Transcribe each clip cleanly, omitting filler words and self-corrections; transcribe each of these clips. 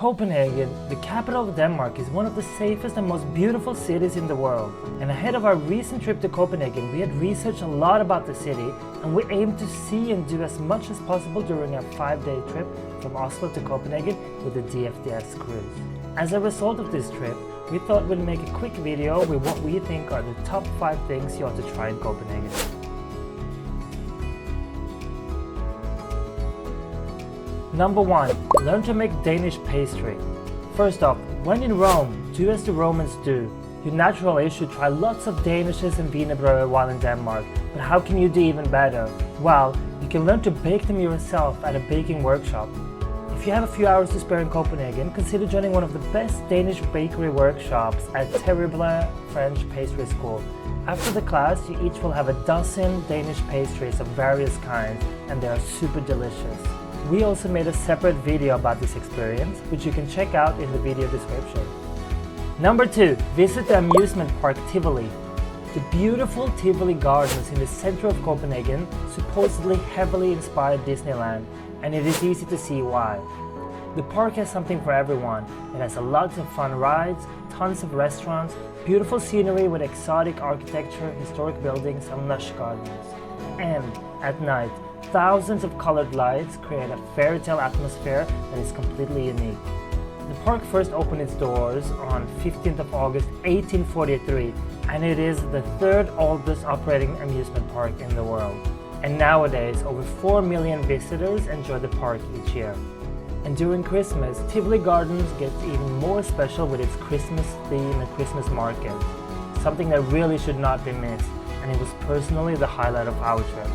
Copenhagen, the capital of Denmark, is one of the safest and most beautiful cities in the world. And ahead of our recent trip to Copenhagen, we had researched a lot about the city, and we aimed to see and do as much as possible during our 5-day trip from Oslo to Copenhagen with the DFDS cruise. As a result of this trip, we thought we'd make a quick video with what we think are the top 5 things you ought to try in Copenhagen. Number 1. Learn to make Danish pastry. First off, when in Rome, do as the Romans do. You naturally should try lots of Danishes and wienerbrød while in Denmark, but how can you do even better? Well, you can learn to bake them yourself at a baking workshop. If you have a few hours to spare in Copenhagen, consider joining one of the best Danish bakery workshops at Terrible French Pastry School. After the class, you each will have a dozen Danish pastries of various kinds, and they are super delicious. We also made a separate video about this experience, which you can check out in the video description. Number 2. Visit the amusement park Tivoli. The beautiful Tivoli Gardens in the center of Copenhagen supposedly heavily inspired Disneyland, and it is easy to see why. The park has something for everyone. It has lots of fun rides, tons of restaurants, beautiful scenery with exotic architecture, historic buildings, and lush gardens. And at night, thousands of colored lights create a fairy tale atmosphere that is completely unique. The park first opened its doors on 15th of August 1843, and it is the 3rd oldest operating amusement park in the world. And nowadays, over 4 million visitors enjoy the park each year. And during Christmas, Tivoli Gardens gets even more special with its Christmas theme and Christmas market, something that really should not be missed, and it was personally the highlight of our trip.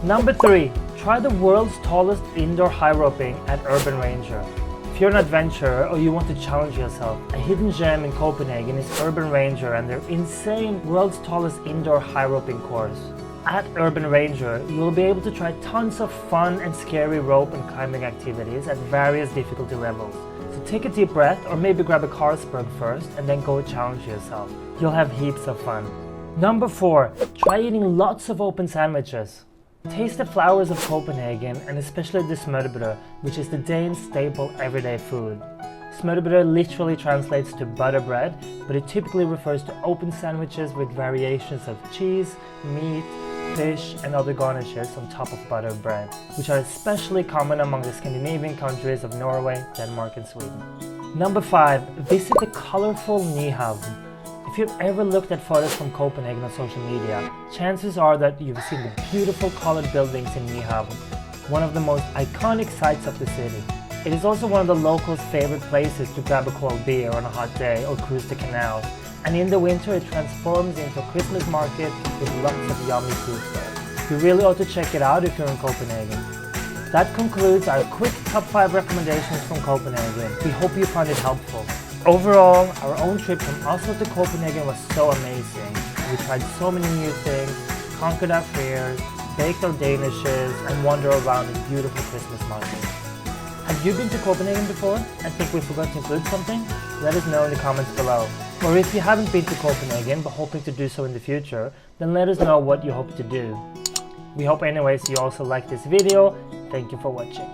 Number 3. Try the world's tallest indoor high roping at Urban Ranger. If you're an adventurer or you want to challenge yourself, a hidden gem in Copenhagen is Urban Ranger and their insane world's tallest indoor high roping course. At Urban Ranger, you will be able to try tons of fun and scary rope and climbing activities at various difficulty levels. So take a deep breath, or maybe grab a Carlsberg first and then go challenge yourself. You'll have heaps of fun. Number 4. Try eating lots of open sandwiches. Taste the flowers of Copenhagen, and especially the smørrebrød, which is the Danes' staple everyday food. Smørrebrød literally translates to butter bread, but it typically refers to open sandwiches with variations of cheese, meat, fish, and other garnishes on top of buttered bread, which are especially common among the Scandinavian countries of Norway, Denmark, and Sweden. Number 5. Visit the colorful Nyhavn. If you've ever looked at photos from Copenhagen on social media, chances are that you've seen the beautiful colored buildings in Nyhavn, one of the most iconic sights of the city. It is also one of the locals' favorite places to grab a cold beer on a hot day or cruise the canals, and in the winter it transforms into a Christmas market with lots of yummy food stalls. You really ought to check it out if you're in Copenhagen. That concludes our quick top 5 recommendations from Copenhagen. We hope you found it helpful. Overall, our own trip from Oslo to Copenhagen was so amazing. We tried so many new things, conquered our fears, baked our Danishes, and wandered around in beautiful Christmas markets. Have you been to Copenhagen before and think we forgot to include something? Let us know in the comments below. Or if you haven't been to Copenhagen but hoping to do so in the future, then let us know what you hope to do. We hope anyways you also like this video. Thank you for watching.